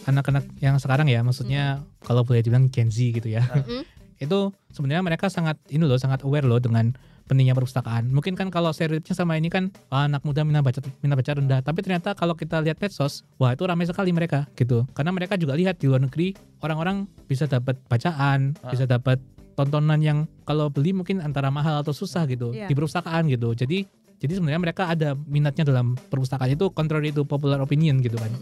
anak-anak yang sekarang ya, maksudnya kalau boleh dibilang Gen Z gitu ya. Itu sebenarnya mereka sangat aware loh dengan pentingnya perpustakaan. Mungkin kan kalau stereotipnya sama ini kan anak muda minat baca rendah, tapi ternyata kalau kita lihat medsos, wah itu ramai sekali mereka gitu. Karena mereka juga lihat di luar negeri orang-orang bisa dapat bacaan, bisa dapat tontonan yang kalau beli mungkin antara mahal atau susah gitu di perpustakaan gitu. Jadi sebenarnya mereka ada minatnya dalam perpustakaan, itu contrary to popular opinion gitu kan.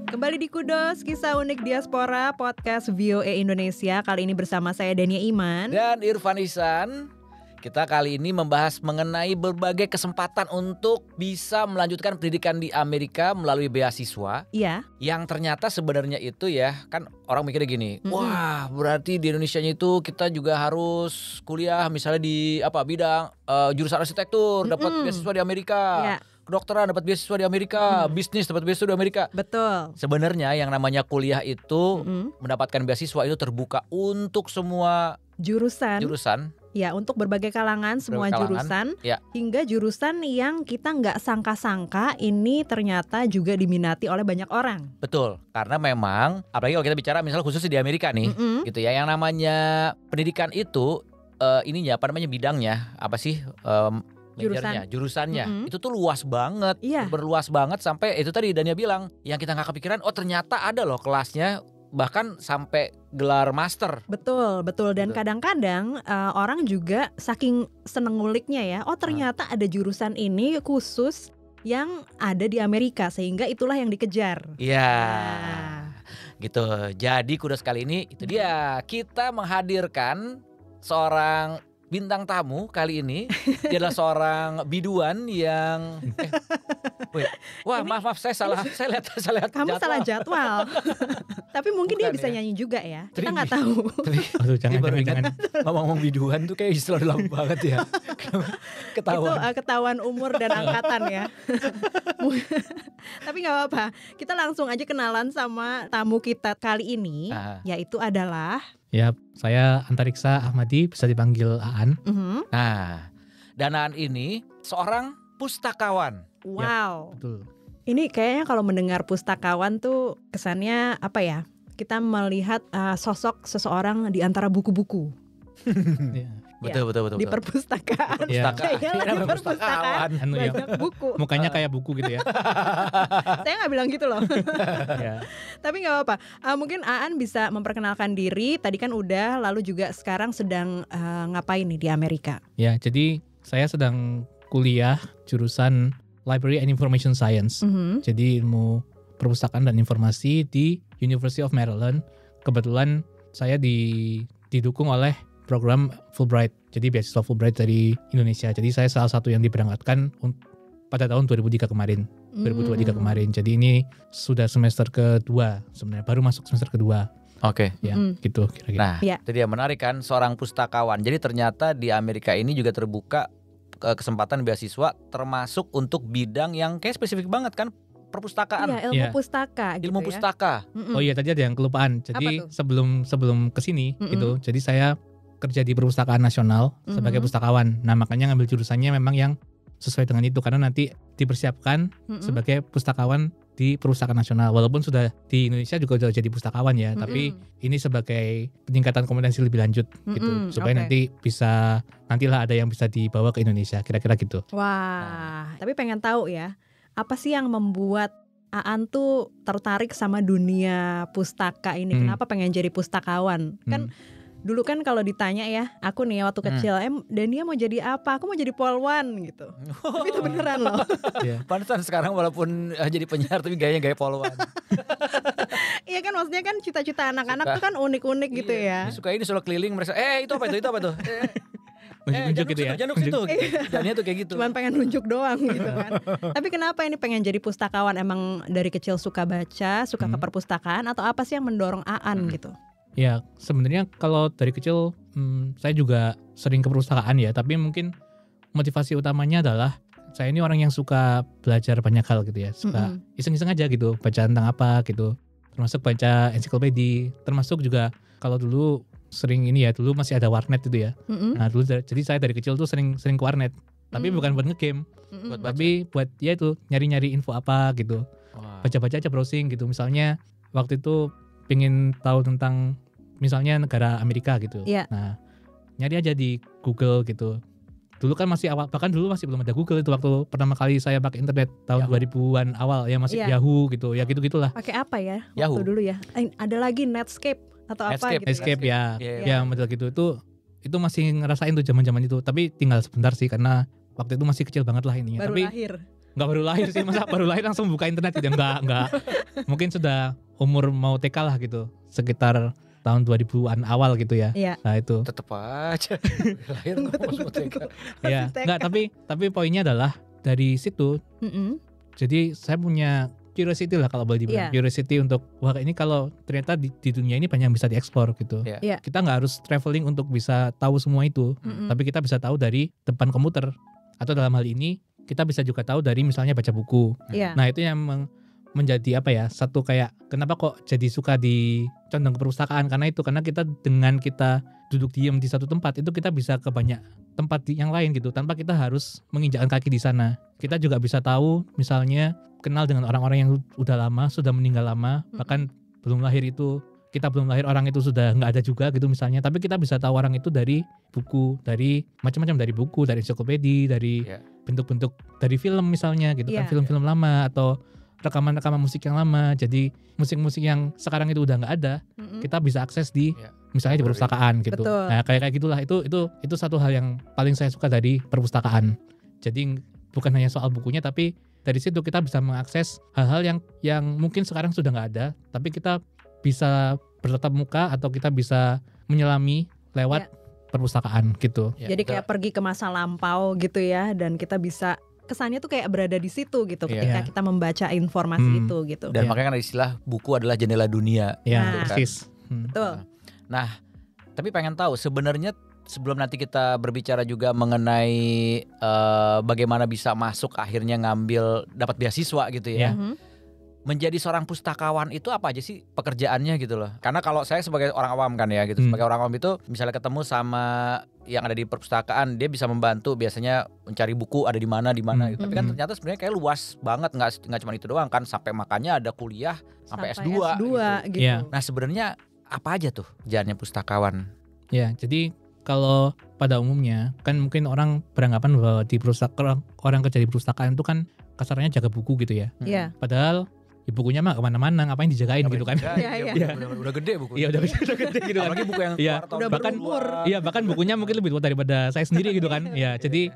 Kembali di Kudos, kisah unik diaspora podcast VOA Indonesia. Kali ini bersama saya Dania Iman dan Irfan Ihsan. Kita kali ini membahas mengenai berbagai kesempatan untuk bisa melanjutkan pendidikan di Amerika melalui beasiswa. Iya. Yang ternyata sebenarnya itu ya, kan orang mikirnya gini, wah berarti di Indonesianya itu kita juga harus kuliah misalnya di bidang jurusan arsitektur, dapat beasiswa di Amerika. Iya. Kedokteran dapat beasiswa di Amerika, bisnis dapat beasiswa di Amerika. Betul. Sebenarnya yang namanya kuliah itu mendapatkan beasiswa itu terbuka untuk semua jurusan. Ya, untuk berbagai kalangan, semua jurusan, hingga jurusan yang kita nggak sangka-sangka ini ternyata juga diminati oleh banyak orang. Betul, karena memang apalagi kalau kita bicara misalnya khususnya di Amerika nih, gitu ya, yang namanya pendidikan itu bidangnya apa sih? Jurusannya itu tuh luas banget, berluas banget sampai itu tadi Dania bilang yang kita nggak kepikiran, oh ternyata ada loh kelasnya bahkan sampai gelar master. Betul. Dan kadang-kadang orang juga saking seneng nguliknya ya, oh ternyata ada jurusan ini khusus yang ada di Amerika sehingga itulah yang dikejar. Iya. Gitu. Jadi Kudos kali ini itu dia, kita menghadirkan seorang bintang tamu kali ini. Dia adalah seorang biduan yang maaf saya lihat kamu jadwal. salah jadwal. Tapi mungkin dia bisa nyanyi juga ya. Kita nggak tahu. Aduh, jangan. Ngomong ngomong-biduan tuh kayak istilah lama banget ya. Ketahuan. Itu ketahuan umur dan angkatan ya. Tapi nggak apa-apa. Kita langsung aja kenalan sama tamu kita kali ini, yaitu adalah ya, saya Antariksa Ahmadi, bisa dipanggil Aan. Nah, dan Aan ini seorang pustakawan. Wow. Ya, betul. Ini kayaknya kalau mendengar pustakawan tuh kesannya apa ya? Kita melihat sosok seseorang di antara buku-buku. Betul. Di perpustakaan. Di perpustakaan. Banyak buku. Mukanya kayak buku gitu ya. Saya nggak bilang gitu loh. Tapi nggak apa-apa. Mungkin Aan bisa memperkenalkan diri. Tadi kan udah, lalu juga sekarang sedang ngapain nih di Amerika? Ya, jadi saya sedang kuliah jurusan Library and Information Science. Jadi ilmu perpustakaan dan informasi di University of Maryland. Kebetulan saya didukung oleh program Fulbright, jadi beasiswa Fulbright dari Indonesia. Jadi saya salah satu yang diberangkatkan pada tahun 2023 kemarin. Jadi ini sudah semester kedua sebenarnya, baru masuk semester kedua. Oke. Ya, gitu kira-kira. Nah, itu dia menarik kan, seorang pustakawan. Jadi ternyata di Amerika ini juga terbuka kesempatan beasiswa termasuk untuk bidang yang kayak spesifik banget kan, perpustakaan. Iya, ilmu pustaka gitu. Ilmu pustaka. Oh iya, tadi ada yang kelupaan. Jadi sebelum kesini gitu, jadi saya kerja di Perpustakaan Nasional sebagai pustakawan. Nah, makanya ngambil jurusannya memang yang sesuai dengan itu, karena nanti dipersiapkan sebagai pustakawan di Perpustakaan Nasional. Walaupun sudah di Indonesia juga sudah jadi pustakawan ya, tapi ini sebagai peningkatan kompetensi lebih lanjut gitu, supaya nantilah ada yang bisa dibawa ke Indonesia, kira-kira gitu. Wah, tapi pengen tahu ya, apa sih yang membuat Aan tuh tertarik sama dunia pustaka ini? Kenapa pengen jadi pustakawan? Kan dulu kan kalau ditanya ya, aku nih waktu kecil, Dania mau jadi apa? Aku mau jadi polwan gitu. Tapi itu beneran loh. Pantesan sekarang walaupun jadi penyiar tapi gayanya gaya polwan. Iya kan, maksudnya kan cita-cita anak-anak tuh kan unik-unik gitu ya. Suka ini selalu keliling mereka, itu apa tuh? Nunjuk gitu ya. Jangan situ. Dania tuh kayak gitu. Cuman pengen nunjuk doang gitu kan. Tapi kenapa ini pengen jadi pustakawan? Emang dari kecil suka baca, suka ke perpustakaan, atau apa sih yang mendorong Aan gitu? Ya, sebenarnya kalau dari kecil saya juga sering ke perpustakaan ya, tapi mungkin motivasi utamanya adalah saya ini orang yang suka belajar banyak hal gitu ya, suka iseng-iseng aja gitu, baca tentang apa gitu, termasuk baca ensiklopedia, termasuk juga kalau dulu sering ini ya, dulu masih ada warnet itu ya. Nah dulu jadi saya dari kecil tuh sering ke warnet, tapi bukan buat ngegame, tapi buat ya itu nyari-nyari info apa gitu, baca-baca aja, browsing gitu. Misalnya waktu itu pengen tahu tentang misalnya negara Amerika gitu, nah nyari aja di Google gitu. Dulu kan masih awal, bahkan dulu masih belum ada Google itu waktu pertama kali saya pakai internet tahun 2000-an awal ya, masih Yahoo gitu ya, gitu-gitulah. Pakai apa ya Yahoo waktu dulu ya? Ada lagi Netscape atau apa gitu. Netscape ya. Yeah. Ya model gitu itu masih ngerasain tuh zaman-zaman itu, tapi tinggal sebentar sih karena waktu itu masih kecil banget lah ininya. Baru Tapi lahir. Enggak baru lahir sih, masa baru lahir langsung buka internet gitu, enggak. Mungkin sudah umur mau TK lah gitu, sekitar tahun 2000-an awal gitu ya. Nah itu tetep aja lahir ya enggak, tapi poinnya adalah dari situ. Jadi saya punya curiosity lah kalau boleh dibilang, curiosity untuk wah ini kalau ternyata di dunia ini banyak yang bisa dieksplor gitu. Kita nggak harus traveling untuk bisa tahu semua itu, tapi kita bisa tahu dari depan komputer, atau dalam hal ini kita bisa juga tahu dari misalnya baca buku. Nah itu yang menjadi apa ya, satu kayak kenapa kok jadi suka di condong ke perpustakaan, karena kita dengan kita duduk diam di satu tempat itu kita bisa ke banyak tempat yang lain gitu tanpa kita harus menginjakkan kaki di sana. Kita juga bisa tahu misalnya kenal dengan orang-orang yang udah lama, sudah meninggal lama, bahkan belum lahir itu, kita belum lahir orang itu sudah nggak ada juga gitu misalnya, tapi kita bisa tahu orang itu dari buku, dari macam-macam, dari buku, dari ensiklopedia, dari bentuk-bentuk, dari film misalnya gitu kan, film-film lama atau rekaman-rekaman musik yang lama. Jadi musik-musik yang sekarang itu udah nggak ada, kita bisa akses di misalnya di perpustakaan gitu. Betul. Nah kayak gitulah, itu satu hal yang paling saya suka dari perpustakaan. Jadi bukan hanya soal bukunya, tapi dari situ kita bisa mengakses hal-hal yang mungkin sekarang sudah nggak ada, tapi kita bisa bertatap muka atau kita bisa menyelami lewat perpustakaan gitu. Jadi kayak pergi ke masa lampau gitu ya, dan kita bisa kesannya tuh kayak berada di situ gitu ketika kita membaca informasi itu gitu. Dan makanya kan istilah buku adalah jendela dunia. Iya, persis. Betul. Nah, tapi pengen tahu sebenarnya sebelum nanti kita berbicara juga mengenai bagaimana bisa masuk akhirnya ngambil dapat beasiswa gitu ya. Menjadi seorang pustakawan itu apa aja sih pekerjaannya gitu loh. Karena kalau saya sebagai orang awam kan ya gitu, sebagai orang awam itu misalnya ketemu sama yang ada di perpustakaan, dia bisa membantu biasanya mencari buku ada di mana gitu. Tapi kan ternyata sebenarnya kayak luas banget, nggak cuma itu doang kan, sampai makanya ada kuliah sampai S2 gitu. Nah sebenarnya apa aja tuh kerjaannya pustakawan? Ya, jadi kalau pada umumnya kan mungkin orang beranggapan bahwa di orang kerja di perpustakaan itu kan kasarnya jaga buku gitu ya. Padahal bukunya mah kemana-mana, ngapain dijagain gitu kan? Udah gede buku. Iya udah gede gitu kan. Apalagi buku yang udah berumur. Bahkan bukunya mungkin lebih tua daripada saya sendiri gitu kan. Ya jadi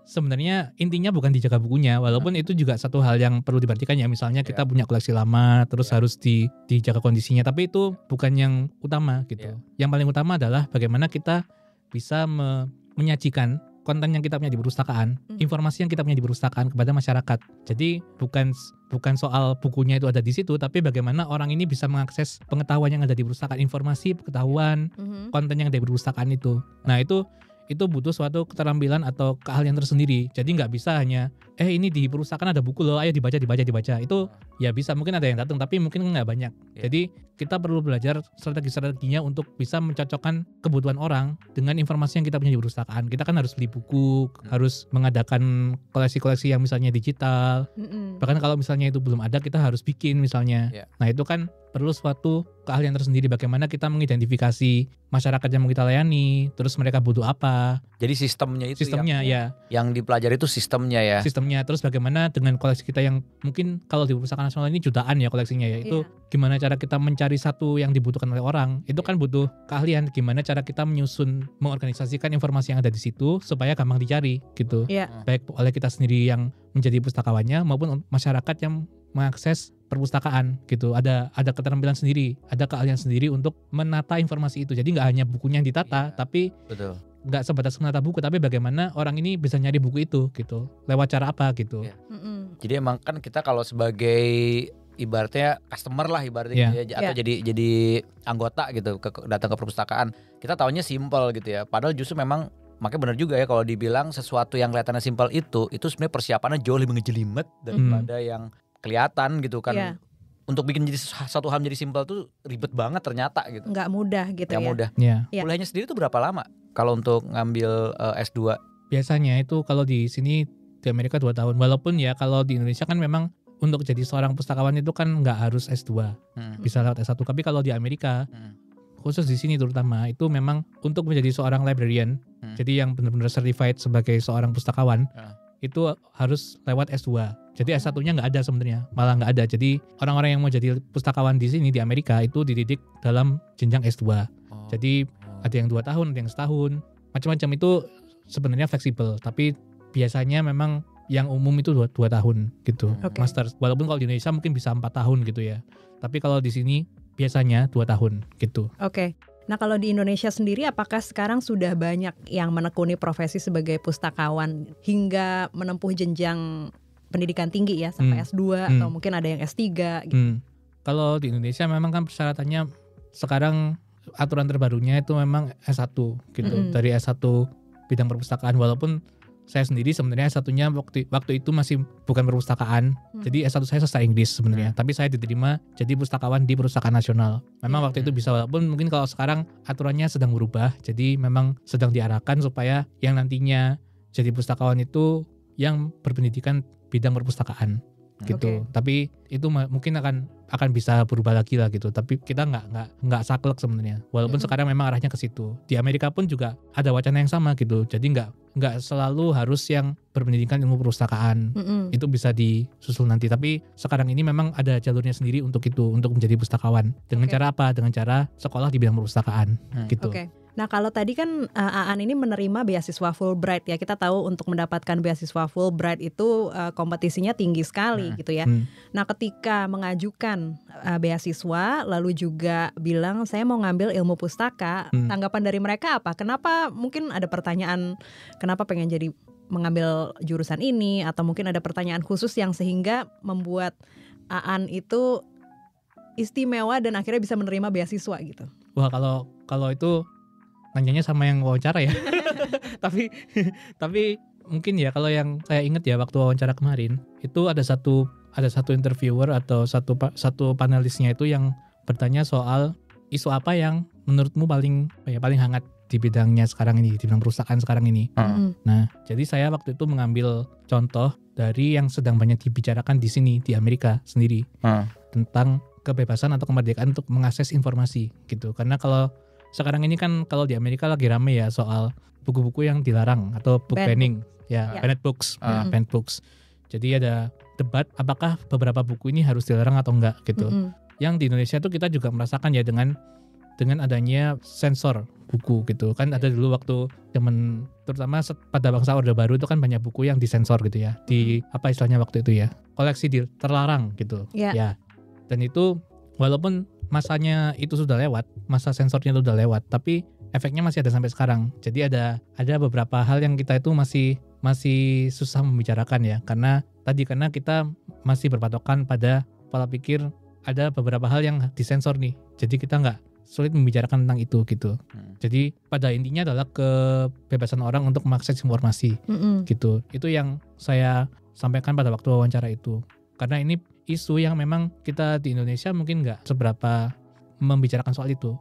sebenarnya intinya bukan dijaga bukunya, walaupun itu juga satu hal yang perlu diperhatikan ya. Misalnya kita punya koleksi lama, terus harus dijaga kondisinya, tapi itu bukan yang utama gitu. Yang paling utama adalah bagaimana kita bisa menyajikan konten yang kita punya di perpustakaan, informasi yang kita punya di perpustakaan kepada masyarakat. Jadi bukan soal bukunya itu ada di situ, tapi bagaimana orang ini bisa mengakses pengetahuan yang ada di perpustakaan, informasi, pengetahuan, konten yang ada di perpustakaan itu. Nah itu butuh suatu keterampilan atau keahlian tersendiri. Jadi nggak bisa hanya ini di perpustakaan ada buku loh, ayo dibaca. Itu ya bisa, mungkin ada yang datang, tapi mungkin nggak banyak. Jadi kita perlu belajar strategi-strateginya untuk bisa mencocokkan kebutuhan orang dengan informasi yang kita punya di perpustakaan. Kita kan harus beli buku, harus mengadakan koleksi-koleksi yang misalnya digital. Bahkan kalau misalnya itu belum ada, kita harus bikin misalnya. Nah itu kan perlu suatu keahlian tersendiri, bagaimana kita mengidentifikasi masyarakat yang mau kita layani, terus mereka butuh apa. Jadi sistemnya yang dipelajari itu sistemnya ya. Sistemnya, terus bagaimana dengan koleksi kita yang mungkin kalau di perpustakaan nasional ini jutaan ya koleksinya ya. Itu gimana cara kita mencari satu yang dibutuhkan oleh orang. Itu kan butuh keahlian, gimana cara kita menyusun, mengorganisasikan informasi yang ada di situ supaya gampang dicari gitu. Baik oleh kita sendiri yang menjadi pustakawannya maupun masyarakat yang mengakses perpustakaan gitu. Ada keterampilan sendiri, ada keahlian sendiri untuk menata informasi itu. Jadi nggak hanya bukunya yang ditata, tapi nggak sebatas menata buku, tapi bagaimana orang ini bisa nyari buku itu gitu, lewat cara apa gitu. Jadi emang kan kita kalau sebagai ibaratnya customer lah ibaratnya atau jadi anggota gitu datang ke perpustakaan, kita taunya simple gitu ya. Padahal justru memang makanya benar juga ya kalau dibilang sesuatu yang kelihatannya simpel itu sebenarnya persiapannya jauh lebih ngejelimet daripada yang kelihatan gitu kan. untuk bikin jadi satu hal menjadi simpel tuh ribet banget ternyata gitu. Nggak mudah gitu Nggak ya. mudah. Ya. Iya. Kuliahnya sendiri tuh berapa lama kalau untuk ngambil S2? Biasanya itu kalau di sini di Amerika 2 tahun. Walaupun ya kalau di Indonesia kan memang untuk jadi seorang pustakawan itu kan nggak harus S2. Bisa lewat S1. Tapi kalau di Amerika, khusus di sini terutama, itu memang untuk menjadi seorang librarian, jadi yang benar-benar certified sebagai seorang pustakawan, itu harus lewat S2. Jadi S1-nya nggak ada sebenarnya, malah nggak ada. Jadi orang-orang yang mau jadi pustakawan di sini di Amerika itu dididik dalam jenjang S2. Jadi ada yang 2 tahun, ada yang setahun, macam-macam. Itu sebenarnya fleksibel, tapi biasanya memang yang umum itu 2 tahun gitu, master. Walaupun kalau di Indonesia mungkin bisa 4 tahun gitu ya. Tapi kalau di sini biasanya 2 tahun gitu. Oke. Nah kalau di Indonesia sendiri apakah sekarang sudah banyak yang menekuni profesi sebagai pustakawan hingga menempuh jenjang pendidikan tinggi ya sampai S2 atau mungkin ada yang S3 gitu? Kalau di Indonesia memang kan persyaratannya sekarang aturan terbarunya itu memang S1 gitu. Dari S1 bidang perpustakaan, walaupun saya sendiri sebenarnya S1-nya waktu itu masih bukan perpustakaan. Jadi S1 saya sastra Inggris sebenarnya, tapi saya diterima jadi pustakawan di Perpustakaan Nasional. Memang waktu itu bisa, walaupun mungkin kalau sekarang aturannya sedang berubah. Jadi memang sedang diarahkan supaya yang nantinya jadi pustakawan itu yang berpendidikan bidang perpustakaan gitu. Tapi itu mungkin akan bisa berubah lagi lah gitu. Tapi kita nggak saklek sebenarnya. Walaupun sekarang memang arahnya ke situ. Di Amerika pun juga ada wacana yang sama gitu. Jadi nggak selalu harus yang berpendidikan ilmu perpustakaan. Itu bisa disusul nanti. Tapi sekarang ini memang ada jalurnya sendiri untuk itu, untuk menjadi pustakawan. Dengan cara apa? Dengan cara sekolah di bidang perpustakaan gitu. Nah kalau tadi kan Aan ini menerima beasiswa Fulbright ya, kita tahu untuk mendapatkan beasiswa Fulbright itu kompetisinya tinggi sekali gitu ya. Nah ketika mengajukan beasiswa lalu juga bilang saya mau ngambil ilmu pustaka, tanggapan dari mereka apa? Kenapa, mungkin ada pertanyaan kenapa pengen jadi mengambil jurusan ini, atau mungkin ada pertanyaan khusus yang sehingga membuat Aan itu istimewa dan akhirnya bisa menerima beasiswa gitu? Wah kalau itu nanyanya sama yang wawancara ya. tapi mungkin ya kalau yang saya ingat ya waktu wawancara kemarin itu ada satu interviewer atau satu panelisnya itu yang bertanya soal isu apa yang menurutmu paling hangat di bidangnya sekarang ini, di bidang perpustakaan sekarang ini. Nah, jadi saya waktu itu mengambil contoh dari yang sedang banyak dibicarakan di sini di Amerika sendiri tentang kebebasan atau kemerdekaan untuk mengakses informasi gitu. Karena kalau sekarang ini kan kalau di Amerika lagi rame ya soal buku-buku yang dilarang atau book banning ya, banned books, banned books. Jadi ada debat apakah beberapa buku ini harus dilarang atau enggak gitu. Yang di Indonesia tuh kita juga merasakan ya dengan adanya sensor buku gitu. Kan ada dulu waktu zaman terutama pada bangsa Orde Baru itu kan banyak buku yang disensor gitu ya. Di apa istilahnya waktu itu ya? Koleksi terlarang gitu. Ya. Dan itu walaupun masanya itu sudah lewat, masa sensornya itu sudah lewat, tapi efeknya masih ada sampai sekarang. Jadi ada beberapa hal yang kita itu masih susah membicarakan ya, karena kita masih berpatokan pada pola pikir ada beberapa hal yang disensor nih. Jadi kita nggak sulit membicarakan tentang itu gitu. Jadi pada intinya adalah kebebasan orang untuk mengakses informasi gitu. Itu yang saya sampaikan pada waktu wawancara itu. Karena ini isu yang memang kita di Indonesia mungkin nggak seberapa membicarakan soal itu,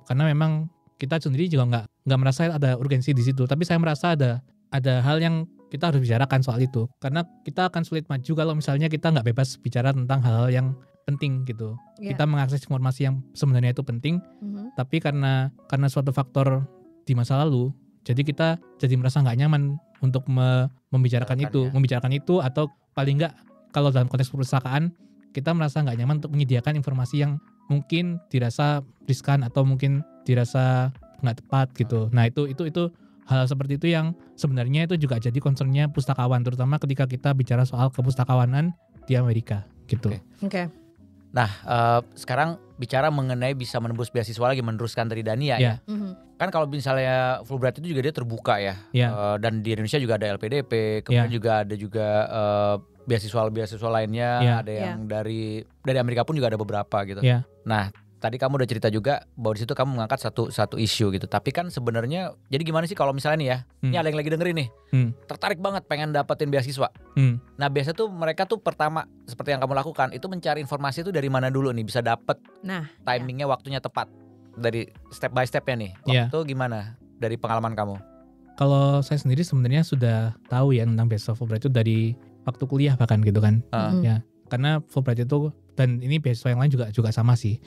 karena memang kita sendiri juga nggak merasa ada urgensi di situ. Tapi saya merasa ada hal yang kita harus bicarakan soal itu, karena kita akan sulit maju kalau misalnya kita nggak bebas bicara tentang hal-hal yang penting gitu. Kita mengakses informasi yang sebenarnya itu penting, tapi karena suatu faktor di masa lalu, jadi kita jadi merasa nggak nyaman untuk membicarakan itu, atau paling nggak kalau dalam konteks perpustakaan kita merasa nggak nyaman untuk menyediakan informasi yang mungkin dirasa riskan atau mungkin dirasa nggak tepat gitu. Nah itu hal seperti itu yang sebenarnya itu juga jadi concernnya pustakawan, terutama ketika kita bicara soal kepustakawanan di Amerika gitu. Oke. Nah sekarang bicara mengenai bisa menembus beasiswa lagi, meneruskan dari Dania ya. Kan kalau misalnya Fulbright itu juga dia terbuka ya. Dan di Indonesia juga ada LPDP, kemudian juga ada beasiswa lainnya, ada yang dari Amerika pun juga ada beberapa gitu. Nah tadi kamu udah cerita juga bahwa di situ kamu mengangkat satu isu gitu. Tapi kan sebenarnya jadi gimana sih kalau misalnya nih ya, ini ada yang lagi dengerin nih, tertarik banget pengen dapetin beasiswa. Nah biasa tuh mereka tuh pertama seperti yang kamu lakukan itu mencari informasi itu dari mana dulu nih bisa dapet timingnya, waktunya tepat dari step by stepnya nih. Waktu gimana dari pengalaman kamu? Kalau saya sendiri sebenarnya sudah tahu ya tentang beasiswa Fulbright itu dari waktu kuliah bahkan gitu kan. Ya, karena Fulbright itu dan ini beasiswa yang lain juga sama sih.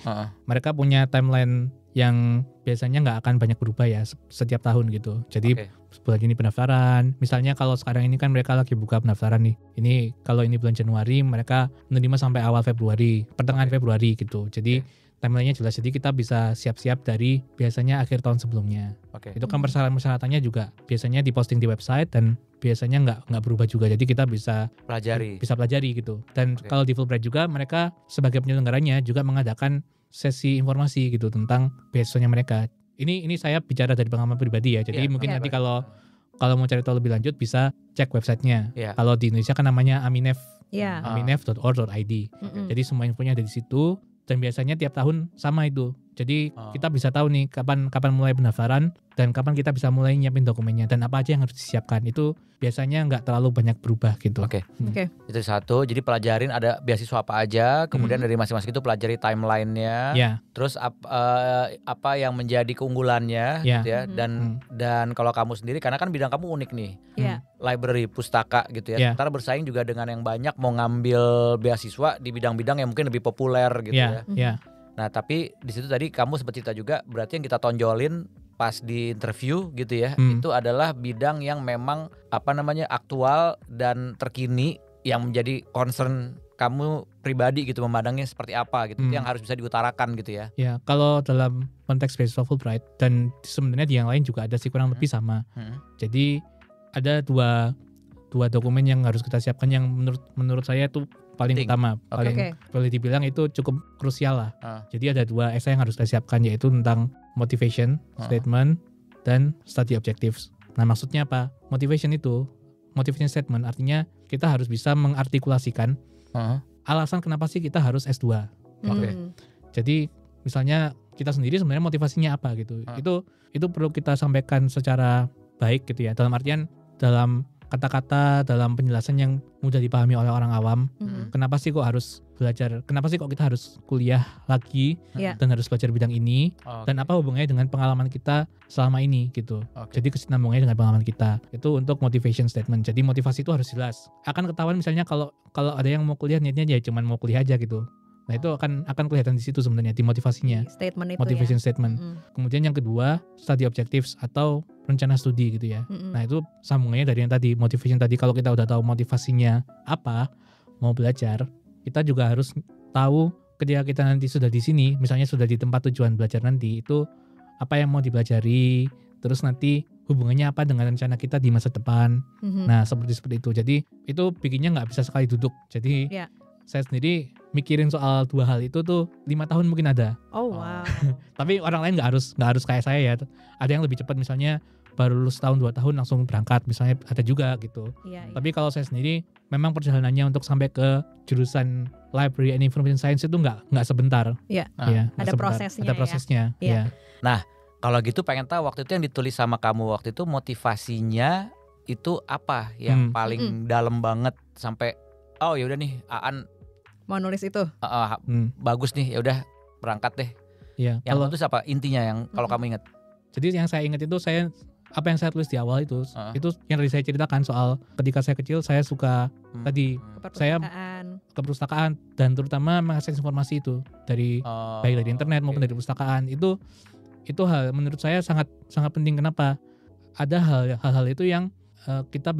Mereka punya timeline yang biasanya nggak akan banyak berubah ya setiap tahun gitu. Jadi bulan ini pendaftaran. Misalnya kalau sekarang ini kan mereka lagi buka pendaftaran nih. Ini kalau ini bulan Januari mereka menerima sampai awal Februari, pertengahan Februari gitu. Jadi timelinenya jelas, jadi kita bisa siap-siap dari biasanya akhir tahun sebelumnya. Itu kan persyaratan-persyaratannya juga biasanya diposting di website dan biasanya nggak berubah juga. Jadi kita bisa pelajari gitu. Dan kalau di Fulbright juga mereka sebagai penyelenggaranya juga mengadakan sesi informasi gitu tentang beasiswanya mereka. Ini saya bicara dari pengalaman pribadi ya. Jadi mungkin nanti kalau mau cari tahu lebih lanjut bisa cek websitenya. Kalau di Indonesia kan namanya Aminef, aminef.org.id. Jadi semua infonya ada di situ. Dan biasanya tiap tahun sama itu. Jadi kita bisa tahu nih kapan mulai pendaftaran dan kapan kita bisa mulai nyiapin dokumennya dan apa aja yang harus disiapkan. Itu biasanya nggak terlalu banyak berubah gitu. Itu satu. Jadi pelajarin ada beasiswa apa aja. Kemudian dari masing-masing itu pelajari timelinenya. Terus apa yang menjadi keunggulannya, gitu ya. Dan kalau kamu sendiri, karena kan bidang kamu unik nih, library, pustaka gitu ya. Sementara bersaing juga dengan yang banyak mau ngambil beasiswa di bidang-bidang yang mungkin lebih populer gitu ya. Nah tapi di situ tadi kamu sempat cerita juga, berarti yang kita tonjolin pas di interview gitu ya, itu adalah bidang yang memang aktual dan terkini yang menjadi concern kamu pribadi gitu, memandangnya seperti apa gitu, yang harus bisa diutarakan gitu ya. Ya kalau dalam konteks beasiswa Fulbright dan sebenarnya di yang lain juga ada sih kurang lebih sama. Jadi ada dua dokumen yang harus kita siapkan yang menurut saya itu paling utama, paling boleh dibilang itu cukup krusial lah. Jadi ada dua essay yang harus kita siapkan, yaitu tentang motivation statement dan study objectives. Nah maksudnya apa? Motivation statement artinya kita harus bisa mengartikulasikan alasan kenapa sih kita harus S2. Jadi misalnya kita sendiri sebenarnya motivasinya apa gitu. Itu perlu kita sampaikan secara baik gitu ya. Dalam artian dalam kata-kata, dalam penjelasan yang mudah dipahami oleh orang awam. Kenapa sih kok harus belajar? Kenapa sih kok kita harus kuliah lagi dan harus belajar bidang ini? Dan apa hubungannya dengan pengalaman kita selama ini gitu. Jadi kesinambungannya dengan pengalaman kita. Itu untuk motivation statement. Jadi motivasi itu harus jelas. Akan ketahuan misalnya kalau ada yang mau kuliah niatnya ya cuman mau kuliah aja gitu. Nah itu akan kelihatan di situ sebenarnya di motivasinya. Statement itu motivation statement. Kemudian yang kedua study objectives atau rencana studi gitu ya. Nah itu sambungannya dari yang tadi, motivation tadi. Kalau kita udah tahu motivasinya apa, mau belajar, kita juga harus tahu ketika kita nanti sudah di sini, misalnya sudah di tempat tujuan belajar nanti, itu apa yang mau dipelajari, terus nanti hubungannya apa dengan rencana kita di masa depan. Nah seperti itu. Jadi itu bikinnya nggak bisa sekali duduk. Jadi saya sendiri mikirin soal dua hal itu tuh 5 tahun mungkin ada. Oh wow. Tapi orang lain nggak harus kayak saya ya. Ada yang lebih cepat, misalnya baru lulus tahun 2 tahun langsung berangkat, misalnya ada juga gitu. Tapi kalau saya sendiri memang perjalanannya untuk sampai ke jurusan Library and Information Science itu nggak sebentar. Ada prosesnya. Nah kalau gitu pengen tahu waktu itu yang ditulis sama kamu waktu itu motivasinya itu apa yang paling dalam banget sampai oh ya udah nih Aan mau nulis itu. Bagus nih, ya udah berangkat deh. Yang kalau itu apa intinya yang kalau kamu ingat? Jadi yang saya ingat itu apa yang saya tulis di awal itu yang tadi saya ceritakan soal ketika saya kecil saya suka tadi saya ke perpustakaan dan terutama mengakses informasi itu dari baik dari internet maupun dari perpustakaan. Itu hal menurut saya sangat penting. Kenapa? Ada hal-hal itu yang kita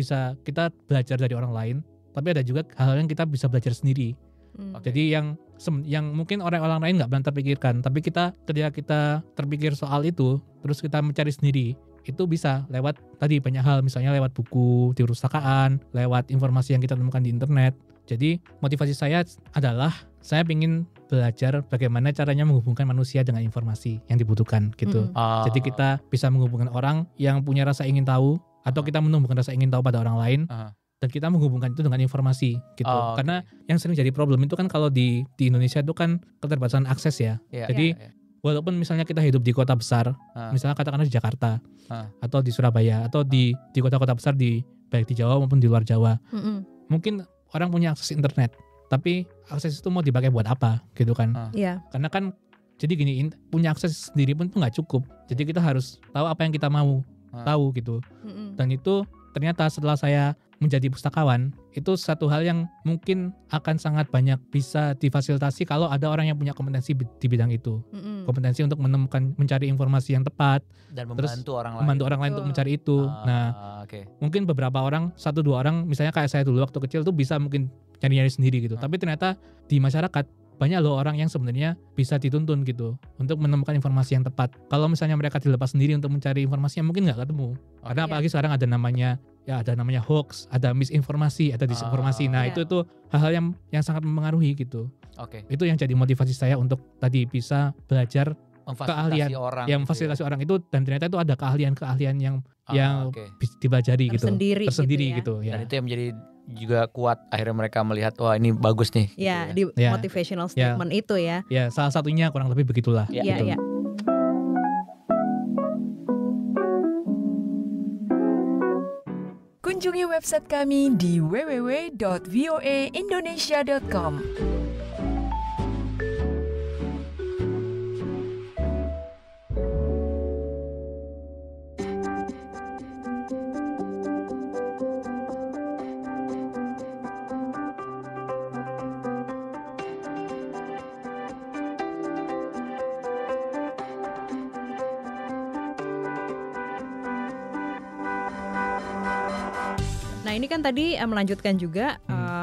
belajar dari orang lain, tapi ada juga hal-hal yang kita bisa belajar sendiri. Jadi yang mungkin orang lain nggak pernah terpikirkan, tapi ketika kita terpikir soal itu, terus kita mencari sendiri, itu bisa lewat tadi banyak hal, misalnya lewat buku di perpustakaan, lewat informasi yang kita temukan di internet. Jadi motivasi saya adalah saya ingin belajar bagaimana caranya menghubungkan manusia dengan informasi yang dibutuhkan gitu. Jadi kita bisa menghubungkan orang yang punya rasa ingin tahu, atau kita menumbuhkan rasa ingin tahu pada orang lain dan kita menghubungkan itu dengan informasi gitu. Oh, oke. Karena yang sering jadi problem itu kan kalau di Indonesia itu kan keterbatasan akses ya. Iya, Jadi iya, iya. walaupun misalnya kita hidup di kota besar, misalnya katakanlah di Jakarta atau di Surabaya atau di kota-kota besar baik di Jawa maupun di luar Jawa, mungkin orang punya akses internet, tapi akses itu mau dipakai buat apa gitu kan? Iya. Karena kan jadi gini, punya akses sendiri pun tuh nggak cukup. Jadi kita harus tahu apa yang kita mau tahu gitu. Dan itu ternyata setelah saya menjadi pustakawan, itu satu hal yang mungkin akan sangat banyak bisa difasilitasi kalau ada orang yang punya kompetensi di bidang itu. Kompetensi untuk mencari informasi yang tepat Dan terus membantu orang lain. membantu orang lain untuk mencari itu. Nah, mungkin beberapa orang, 1-2 orang, misalnya kayak saya dulu waktu kecil tuh bisa mungkin nyari-nyari sendiri gitu. Tapi ternyata di masyarakat banyak loh orang yang sebenarnya bisa dituntun gitu untuk menemukan informasi yang tepat. Kalau misalnya mereka dilepas sendiri untuk mencari informasi yang mungkin nggak ketemu. Karena apalagi sekarang ada namanya hoax, ada misinformasi, ada disinformasi. Nah, itu hal-hal yang sangat mempengaruhi gitu. Itu yang jadi motivasi saya untuk tadi bisa belajar keahlian orang yang memfasilitasi orang itu, dan ternyata itu ada keahlian yang dipelajari gitu. Tersendiri gitu ya. Dan itu yang menjadi juga kuat, akhirnya mereka melihat wah ini bagus nih. Ya, gitu di motivational statement itu ya. Ya, salah satunya kurang lebih begitulah. Iya, gitu. iya. Kunjungi website kami di www.voaindonesia.com. Nah, ini kan tadi melanjutkan juga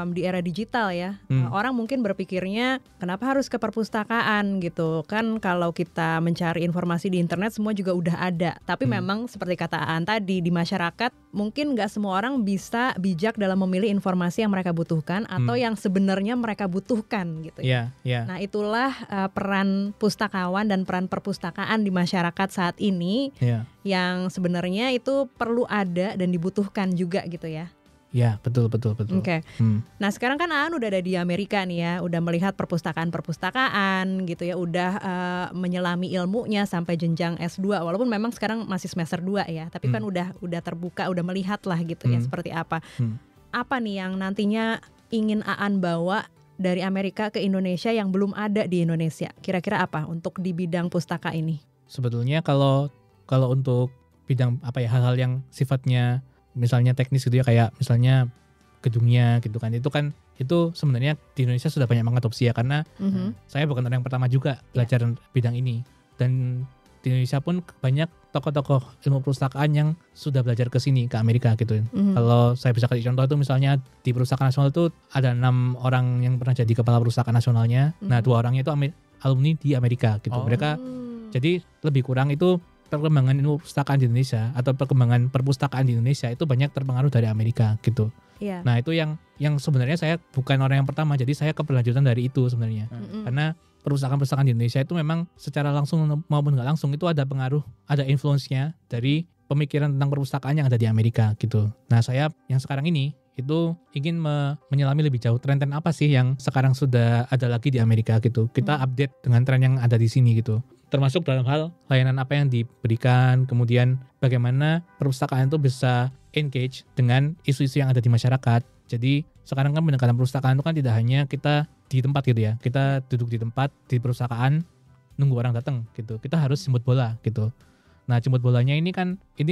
di era digital ya. Orang mungkin berpikirnya kenapa harus ke perpustakaan gitu. Kan kalau kita mencari informasi di internet semua juga udah ada. Tapi memang seperti kata Aan tadi, di masyarakat mungkin nggak semua orang bisa bijak dalam memilih informasi yang mereka butuhkan atau yang sebenarnya mereka butuhkan gitu ya. Nah, itulah peran pustakawan dan peran perpustakaan di masyarakat saat ini yang sebenarnya itu perlu ada dan dibutuhkan juga gitu ya. Ya, betul. Oke. Nah, sekarang kan Aan udah ada di Amerika nih ya, udah melihat perpustakaan gitu ya, udah menyelami ilmunya sampai jenjang S2, walaupun memang sekarang masih semester 2 ya, tapi kan udah terbuka, udah melihat lah gitu ya seperti apa. Apa nih yang nantinya ingin Aan bawa dari Amerika ke Indonesia yang belum ada di Indonesia? Kira-kira apa untuk di bidang pustaka ini? Sebetulnya kalau untuk bidang hal-hal yang sifatnya misalnya teknis gitu ya, kayak misalnya gedungnya gitu kan, itu sebenarnya di Indonesia sudah banyak mengadopsi ya, karena saya bukan orang yang pertama juga belajar bidang ini, dan di Indonesia pun banyak tokoh-tokoh ilmu perpustakaan yang sudah belajar ke sini, ke Amerika gitu. Kalau saya bisa kasih contoh itu misalnya di Perpustakaan Nasional itu ada 6 orang yang pernah jadi kepala Perpustakaan Nasionalnya. Nah, 2 orangnya itu alumni di Amerika gitu. Mereka jadi lebih kurang itu perkembangan ilmu perpustakaan di Indonesia atau perkembangan perpustakaan di Indonesia itu banyak terpengaruh dari Amerika gitu. Nah, itu yang sebenarnya saya bukan orang yang pertama, jadi saya keberlanjutan dari itu sebenarnya. Karena perpustakaan-perpustakaan di Indonesia itu memang secara langsung maupun nggak langsung itu ada pengaruh, ada influence-nya dari pemikiran tentang perpustakaan yang ada di Amerika gitu. Nah, saya yang sekarang ini itu ingin menyelami lebih jauh tren-tren apa sih yang sekarang sudah ada lagi di Amerika gitu. Kita update dengan tren yang ada di sini gitu. Termasuk dalam hal layanan apa yang diberikan, kemudian bagaimana perpustakaan itu bisa engage dengan isu-isu yang ada di masyarakat. Jadi sekarang kan pendekatan perpustakaan itu kan tidak hanya kita di tempat gitu ya, kita duduk di tempat di perpustakaan nunggu orang datang gitu. Kita harus jemput bola gitu. Nah, jemput bolanya ini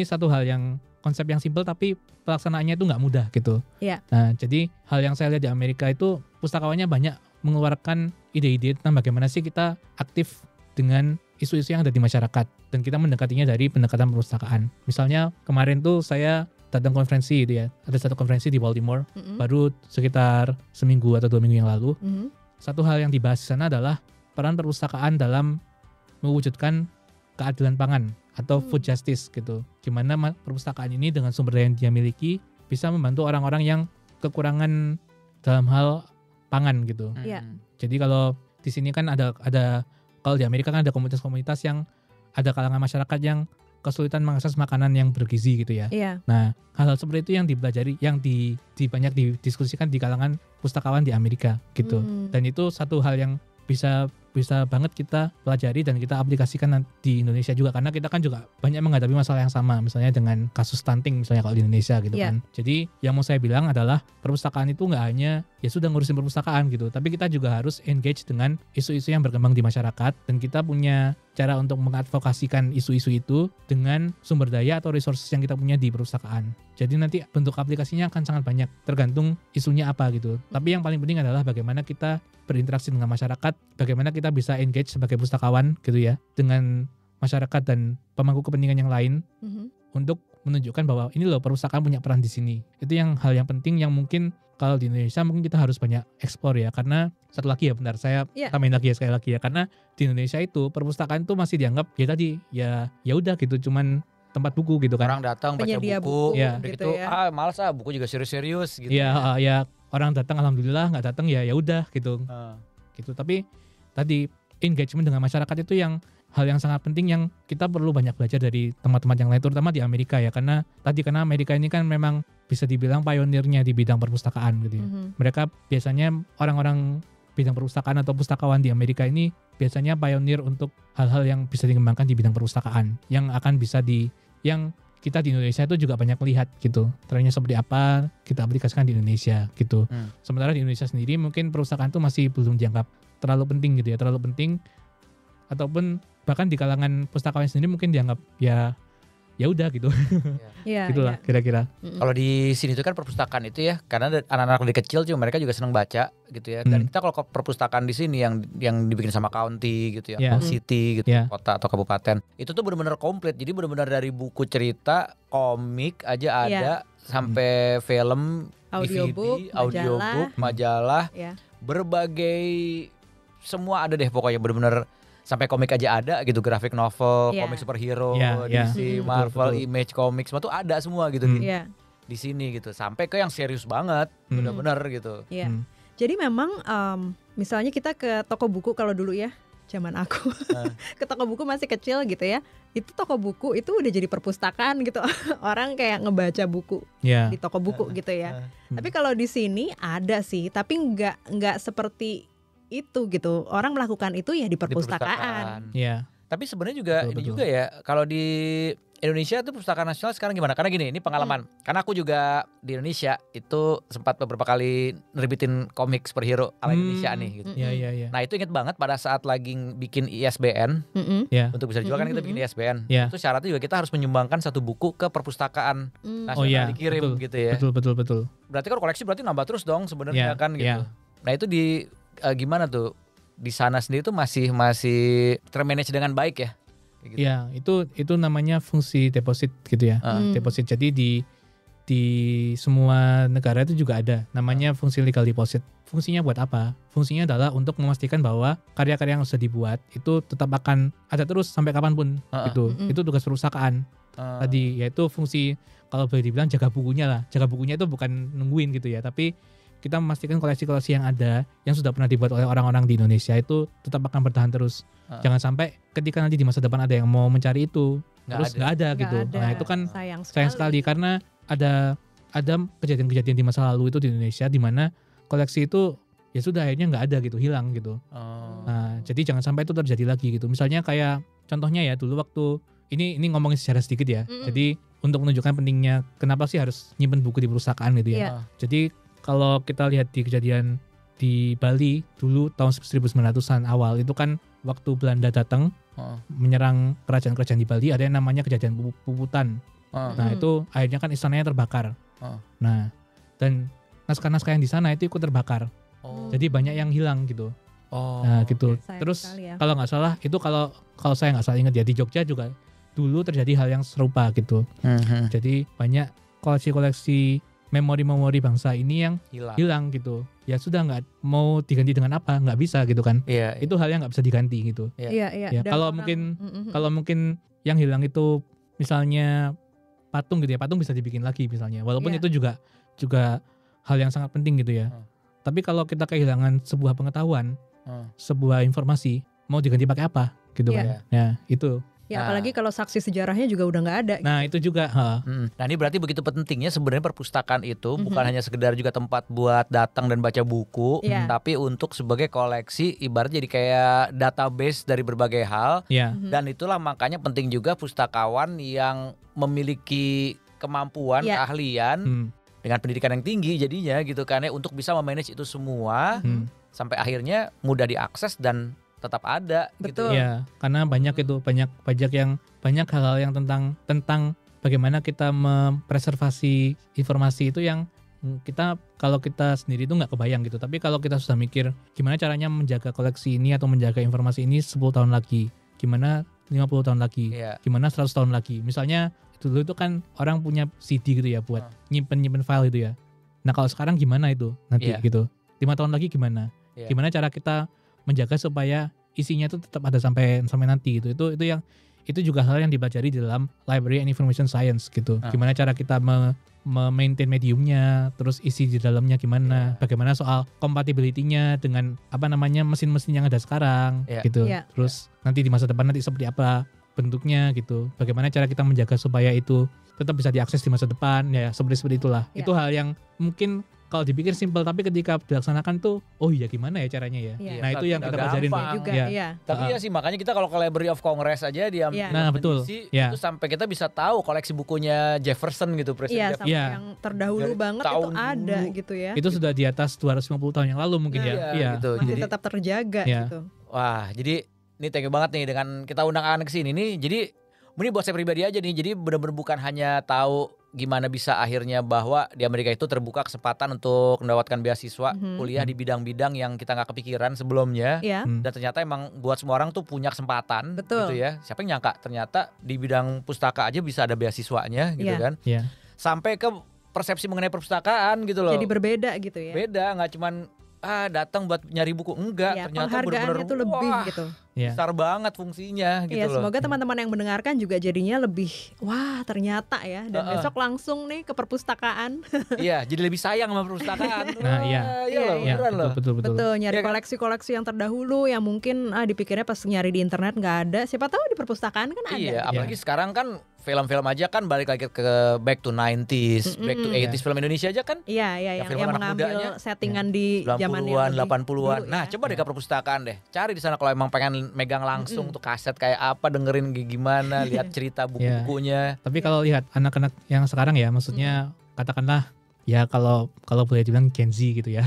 satu hal yang konsep yang simpel tapi pelaksanaannya itu nggak mudah gitu. Nah, jadi hal yang saya lihat di Amerika itu pustakawannya banyak mengeluarkan ide-ide tentang bagaimana sih kita aktif dengan isu-isu yang ada di masyarakat, dan kita mendekatinya dari pendekatan perpustakaan. Misalnya kemarin tuh saya datang konferensi gitu ya, ada satu konferensi di Baltimore baru sekitar seminggu atau 2 minggu yang lalu. Satu hal yang dibahas di sana adalah peran perpustakaan dalam mewujudkan keadilan pangan atau food justice gitu. Gimana perpustakaan ini dengan sumber daya yang dia miliki bisa membantu orang-orang yang kekurangan dalam hal pangan gitu. Jadi kalau di sini kan ada kalau di Amerika kan ada komunitas-komunitas yang ada kalangan masyarakat yang kesulitan mengakses makanan yang bergizi gitu ya. Iya. Nah, hal-hal seperti itu yang dipelajari, yang banyak didiskusikan di kalangan pustakawan di Amerika gitu. Dan itu satu hal yang bisa banget kita pelajari dan kita aplikasikan di Indonesia juga, karena kita kan juga banyak menghadapi masalah yang sama, misalnya dengan kasus stunting misalnya kalau di Indonesia gitu kan. Jadi yang mau saya bilang adalah perpustakaan itu nggak hanya ya sudah ngurusin perpustakaan gitu, tapi kita juga harus engage dengan isu-isu yang berkembang di masyarakat, dan kita punya cara untuk mengadvokasikan isu-isu itu dengan sumber daya atau resources yang kita punya di perpustakaan. Jadi nanti bentuk aplikasinya akan sangat banyak, tergantung isunya apa gitu. Tapi yang paling penting adalah bagaimana kita berinteraksi dengan masyarakat, bagaimana kita bisa engage sebagai pustakawan gitu ya dengan masyarakat dan pemangku kepentingan yang lain untuk menunjukkan bahwa ini loh perpustakaan punya peran di sini. Itu yang hal yang penting yang mungkin kalau di Indonesia mungkin kita harus banyak eksplor ya, karena satu lagi ya, bentar saya tambahin lagi ya sekali lagi ya, karena di Indonesia itu perpustakaan itu masih dianggap ya tadi ya udah gitu, cuman tempat buku gitu kan. Orang datang baca Penyedia buku, buku, gitu ya. malas buku juga serius-serius gitu. Iya, ya orang datang alhamdulillah, nggak datang ya udah gitu. Gitu. Tapi tadi engagement dengan masyarakat itu yang hal yang sangat penting yang kita perlu banyak belajar dari tempat-tempat yang lain, terutama di Amerika ya, karena Amerika ini kan memang bisa dibilang pionirnya di bidang perpustakaan gitu ya. Mereka biasanya orang-orang bidang perpustakaan atau pustakawan di Amerika ini biasanya pionir untuk hal-hal yang bisa dikembangkan di bidang perpustakaan, yang akan bisa yang kita di Indonesia itu juga banyak melihat gitu. Trennya seperti apa kita aplikasikan di Indonesia gitu. Sementara di Indonesia sendiri mungkin perpustakaan itu masih belum dianggap terlalu penting gitu ya, terlalu penting, ataupun bahkan di kalangan pustakawan sendiri mungkin dianggap ya udah gitu. Gitulah kira-kira. Kalau di sini tuh kan perpustakaan itu ya, karena anak-anak lebih kecil juga mereka juga senang baca gitu ya. Dan kita kalau ke perpustakaan di sini yang dibikin sama county gitu ya, atau city gitu, kota atau kabupaten, itu tuh benar-benar komplit. Jadi benar-benar dari buku cerita, komik aja ada, sampai film, DVD, audiobook, majalah, berbagai semua ada deh pokoknya, benar-benar sampai komik aja ada gitu, graphic novel, komik superhero, DC, Marvel, Image Comics, semua tuh ada semua gitu di sini gitu. Sampai ke yang serius banget, benar-benar gitu. Jadi memang misalnya kita ke toko buku kalau dulu ya, zaman aku ke toko buku masih kecil gitu ya, itu toko buku itu udah jadi perpustakaan gitu. Orang kayak ngebaca buku di toko buku gitu ya. Tapi kalau di sini ada sih, tapi nggak seperti itu gitu. Orang melakukan itu ya di perpustakaan. Tapi sebenarnya juga juga ya, kalau di Indonesia tuh perpustakaan nasional sekarang gimana? Karena gini, ini pengalaman. Karena aku juga di Indonesia itu sempat beberapa kali nerbitin komik superhero ala Indonesia nih gitu. Nah, itu inget banget pada saat lagi bikin ISBN, untuk bisa dijual kan kita bikin ISBN. Itu syaratnya juga kita harus menyumbangkan satu buku ke perpustakaan nasional dikirim gitu ya. Betul. Berarti kalau koleksi berarti nambah terus dong sebenarnya kan gitu. Nah, itu gimana tuh di sana sendiri tuh masih termanage dengan baik ya? Gitu. Ya, itu namanya fungsi deposit gitu ya. Deposit. Jadi di semua negara itu juga ada namanya fungsi legal deposit. Fungsinya buat apa? Fungsinya adalah untuk memastikan bahwa karya-karya yang sudah dibuat itu tetap akan ada terus sampai kapanpun gitu. Itu tugas perusahaan. Tadi yaitu fungsi, kalau boleh dibilang jaga bukunya lah. Jaga bukunya itu bukan nungguin gitu ya, tapi kita memastikan koleksi-koleksi yang ada, yang sudah pernah dibuat oleh orang-orang di Indonesia itu tetap akan bertahan terus. Jangan sampai ketika nanti di masa depan ada yang mau mencari itu, terus nggak ada gitu. Nah, itu kan sayang sekali karena ada kejadian-kejadian di masa lalu itu di Indonesia di mana koleksi itu ya sudah akhirnya nggak ada gitu, hilang gitu. Nah, jadi jangan sampai itu terjadi lagi gitu. Misalnya kayak contohnya ya, dulu waktu ini ngomongin sejarah sedikit ya. Jadi untuk menunjukkan pentingnya kenapa sih harus nyimpen buku di perpustakaan gitu ya. Jadi kalau kita lihat di kejadian di Bali dulu tahun 1900-an awal itu kan waktu Belanda datang menyerang kerajaan-kerajaan di Bali, ada yang namanya kejadian Puputan. Nah, itu akhirnya kan istananya terbakar. Nah, dan naskah-naskah yang di sana itu ikut terbakar. Jadi banyak yang hilang gitu. Nah, gitu. Terus kalau nggak salah itu kalau saya nggak salah ingat ya, di Jogja juga dulu terjadi hal yang serupa gitu. Jadi banyak koleksi-koleksi memori-memori bangsa ini yang hilang gitu. Ya sudah, nggak mau diganti dengan apa, nggak bisa gitu kan. Itu hal yang nggak bisa diganti gitu. Ya, kalau mungkin yang hilang itu misalnya patung gitu ya, patung bisa dibikin lagi misalnya, walaupun itu juga hal yang sangat penting gitu ya. Tapi kalau kita kehilangan sebuah pengetahuan, sebuah informasi, mau diganti pakai apa gitu kan. Ya, itu Ya Nah. apalagi kalau saksi sejarahnya juga udah nggak ada. Nah itu juga. Nah ini berarti begitu pentingnya sebenarnya perpustakaan itu Mhm. bukan hanya sekedar juga tempat buat datang dan baca buku, Iya. tapi untuk sebagai koleksi ibarat jadi kayak database dari berbagai hal. Ya. Dan itulah makanya penting juga pustakawan yang memiliki kemampuan, Iya. keahlian Hmm. dengan pendidikan yang tinggi jadinya gitu kan ya untuk bisa memanage itu semua Hmm. sampai akhirnya mudah diakses dan tetap ada gitu. Betul. Ya, karena banyak banyak hal-hal yang tentang bagaimana kita mempreservasi informasi itu yang kita kalau kita sendiri itu nggak kebayang gitu. Tapi kalau kita sudah mikir gimana caranya menjaga koleksi ini atau menjaga informasi ini 10 tahun lagi, gimana 50 tahun lagi, Iya. gimana 100 tahun lagi. Misalnya dulu itu kan orang punya CD gitu ya buat nyimpen file itu ya. Nah kalau sekarang gimana itu nanti Iya. gitu? 5 tahun lagi gimana? Iya. Gimana cara kita menjaga supaya isinya itu tetap ada sampai nanti gitu. Itu juga hal yang dipelajari di dalam Library and Information Science gitu. Gimana cara kita maintain mediumnya, terus isi di dalamnya gimana, bagaimana soal compatibility-nya dengan mesin-mesin yang ada sekarang gitu. Iya. Terus nanti di masa depan nanti seperti apa bentuknya gitu. Bagaimana cara kita menjaga supaya itu tetap bisa diakses di masa depan ya, seperti itulah. Iya. Itu hal yang mungkin kalau dipikir simpel tapi ketika dilaksanakan tuh oh iya gimana ya caranya ya. Iya. Nah itu yang Nggak kita pelajarin gampang. tuh. Juga Ya. iya. Tapi ya sih makanya kita kalau ke Library of Congress aja dia Iya. Nah, betul. Ya. itu sampai kita bisa tahu koleksi bukunya Jefferson gitu Presiden Iya, Jefferson. sampai Iya. yang terdahulu Dari banget itu tahun ada dulu. gitu ya. Itu sudah di atas 250 tahun yang lalu mungkin ya. Iya. gitu. Masih Jadi tetap terjaga Iya. gitu. wah, jadi ini thank you banget nih dengan kita undang Aan ke sini nih. Jadi ini buat saya pribadi aja nih. Jadi benar-benar bukan hanya tahu gimana bisa akhirnya bahwa di Amerika itu terbuka kesempatan untuk mendapatkan beasiswa kuliah di bidang-bidang yang kita nggak kepikiran sebelumnya. Iya. Hmm. Dan ternyata emang buat semua orang tuh punya kesempatan Betul. gitu ya. Siapa yang nyangka ternyata di bidang pustaka aja bisa ada beasiswanya gitu Iya. kan. Iya. Sampai ke persepsi mengenai perpustakaan gitu loh. Jadi berbeda gitu ya. Beda, nggak cuman datang buat nyari buku, enggak, Iya, ternyata penghargaannya bener-bener tuh lebih wah, gitu. Iya. besar banget fungsinya gitu Iya, loh. semoga teman-teman yang mendengarkan juga jadinya lebih wah ternyata ya, dan besok langsung nih ke perpustakaan. Iya, jadi lebih sayang sama perpustakaan. Nah, Wah, iya. iya loh, Iya, beneran loh. betul. Betul, nyari Iya kan? koleksi-koleksi yang terdahulu yang mungkin dipikirnya pas nyari di internet nggak ada. Siapa tahu di perpustakaan kan ada. Iya, gitu. apalagi sekarang kan film-film aja kan balik lagi ke back to 90s, back to 80s film Indonesia aja kan Iya, Ya, yang film anak mengambil mudanya. settingan di zaman 90-an, yang lebih 80-an. dulu Nah, ya. coba deh ke perpustakaan deh. Cari di sana kalau emang pengen megang langsung tuh kaset kayak apa, dengerin gimana, lihat cerita buku-bukunya. Tapi kalau lihat anak-anak yang sekarang ya, maksudnya katakanlah ya kalau boleh dibilang Gen Z gitu ya.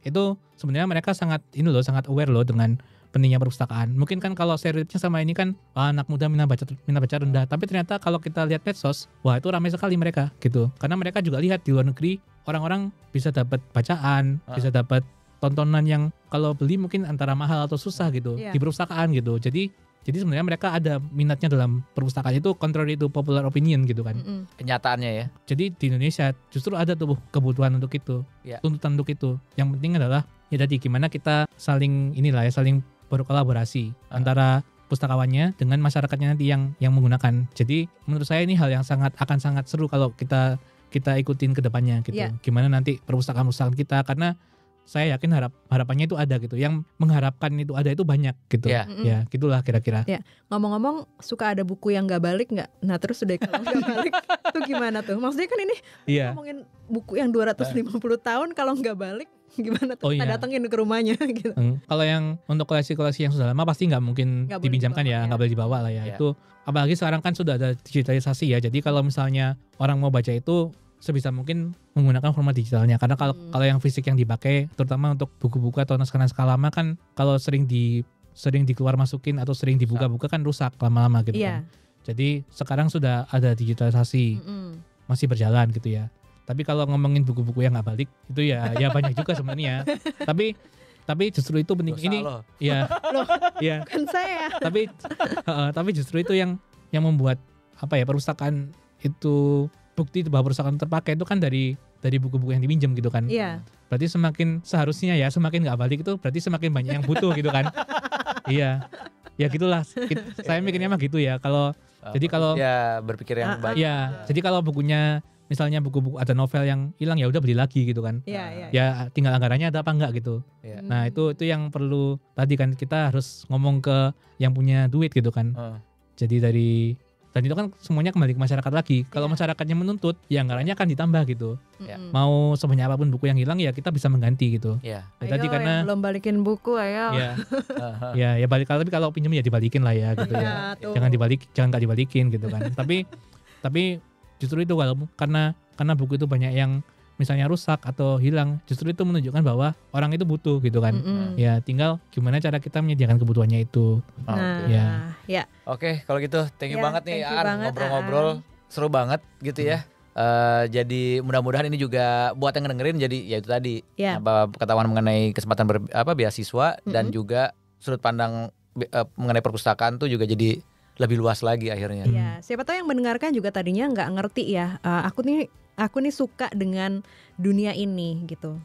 Itu sebenarnya mereka sangat sangat aware loh dengan pentingnya perpustakaan. Mungkin kan kalau stereotipnya sama ini kan anak muda minat baca rendah, tapi ternyata kalau kita lihat medsos, wah itu ramai sekali mereka gitu. Karena mereka juga lihat di luar negeri orang-orang bisa dapat bacaan, bisa dapat tontonan yang kalau beli mungkin antara mahal atau susah gitu Iya. di perpustakaan gitu. Jadi sebenarnya mereka ada minatnya dalam perpustakaan itu, contrary to popular opinion gitu kan. Kenyataannya ya. Jadi di Indonesia justru ada tuh kebutuhan untuk itu, Ya. tuntutan untuk itu. Yang penting adalah ya tadi gimana kita saling saling berkolaborasi antara pustakawannya dengan masyarakatnya nanti yang menggunakan. Jadi menurut saya ini hal yang akan sangat seru kalau kita ikutin ke depannya gitu. Iya. Gimana nanti perpustakaan kita, karena saya yakin harapannya itu ada gitu. Yang mengharapkan itu ada itu banyak gitu. Iya. Ya, gitulah kira-kira. Ngomong-ngomong, suka ada buku yang nggak balik nggak? Nah terus udah kalau nggak balik tuh gimana tuh? Maksudnya kan ini Iya. ngomongin buku yang 250 tahun kalau nggak balik gimana tuh? Oh, Kita iya. datengin ke rumahnya gitu. Kalau yang untuk koleksi-koleksi yang sudah lama pasti nggak mungkin Nggak boleh dipinjamkan dibawa, ya, ya. nggak boleh dibawa lah ya. Iya. Itu apalagi sekarang kan sudah ada digitalisasi ya. Jadi kalau misalnya orang mau baca itu sebisa mungkin menggunakan format digitalnya. Karena kalau yang fisik yang dipakai, terutama untuk buku-buku atau naskah-naskah lama kan, kalau sering dikeluar masukin atau sering dibuka-buka kan rusak lama-lama gitu Iya. kan. Jadi sekarang sudah ada digitalisasi, masih berjalan gitu ya. Tapi kalau ngomongin buku-buku yang nggak balik itu ya banyak juga sebenarnya. Tapi justru itu penting. Dosa Ini loh. ya, ya. Kan saya. Tapi justru itu yang membuat perpustakaan itu bukti bahwa perpustakaan terpakai itu kan dari buku-buku yang dipinjam gitu kan. Iya. Berarti seharusnya semakin nggak balik itu berarti semakin banyak yang butuh gitu kan. Iya. Ya gitulah. Saya mikirnya mah gitu ya. Jadi kalau ya berpikir yang baik. ya, jadi kalau bukunya misalnya buku-buku ada novel yang hilang ya udah beli lagi gitu kan. Iya. Ya tinggal anggarannya ada apa enggak gitu. Iya. Nah, itu yang perlu tadi kan kita harus ngomong ke yang punya duit gitu kan. Jadi dan itu kan semuanya kembali ke masyarakat lagi. Kalau masyarakatnya menuntut, ya anggarannya akan ditambah gitu. Ya. Mau sebanyak apapun buku yang hilang ya kita bisa mengganti gitu. Iya. Ya, tadi Ayo, karena yang belum balikin buku ayo. ya balik, tapi kalau pinjam ya dibalikin lah ya gitu ya. Ya, tuh. Jangan nggak dibalikin gitu kan. tapi justru itu kalau karena buku itu banyak yang misalnya rusak atau hilang, justru itu menunjukkan bahwa orang itu butuh gitu kan. Ya tinggal gimana cara kita menyediakan kebutuhannya itu. Nah, Ya. Oke, kalau gitu thank you Ya, banget nih thank you Aan, banget, ngobrol-ngobrol seru banget gitu ya. Jadi mudah-mudahan ini juga buat yang dengerin jadi ya itu tadi Ya. pengetahuan mengenai kesempatan beasiswa dan juga sudut pandang mengenai perpustakaan tuh juga jadi lebih luas lagi akhirnya. Iya, siapa tahu yang mendengarkan juga tadinya nggak ngerti ya. Aku nih suka dengan dunia ini gitu.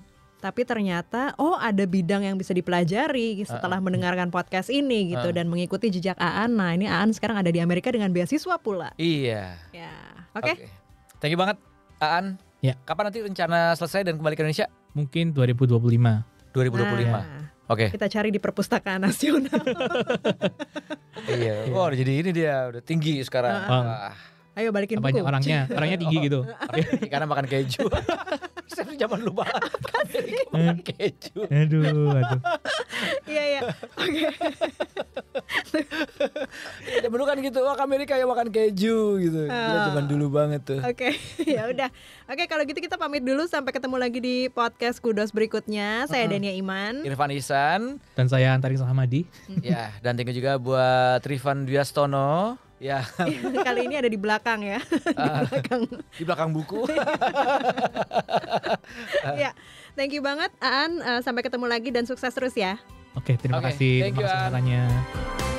Tapi ternyata ada bidang yang bisa dipelajari setelah mendengarkan podcast ini gitu dan mengikuti jejak Aan. Nah, ini Aan sekarang ada di Amerika dengan beasiswa pula. Iya. Ya, oke. Thank you banget Aan. Ya. Kapan nanti rencana selesai dan kembali ke Indonesia? Mungkin 2025. 2025. Nah, Oke. kita cari di Perpustakaan Nasional. Iya. Oh, jadi ini dia udah tinggi sekarang. Wah. Ayo balikin Banyak buku. orangnya tinggi gitu. Karena makan keju. Saya zaman dulu banget makan keju. Aduh. Iya. Oke. Zaman dulu kan gitu, ke Amerika ya makan keju gitu. Gila, zaman dulu banget tuh. Oke, ya udah. Oke, kalau gitu kita pamit dulu sampai ketemu lagi di podcast Kudos berikutnya. Saya Dania Iman. Irfan Ihsan. Dan saya Antaring Sahamadi. Ya, dan thank you juga buat Rifan Dwiastono. Ya, Kali ini ada di belakang ya. di belakang buku. Ya, thank you banget Aan. Sampai ketemu lagi dan sukses terus ya. Oke, terima Oke, kasih. thank you, Terima kasih Aan. kesempatannya.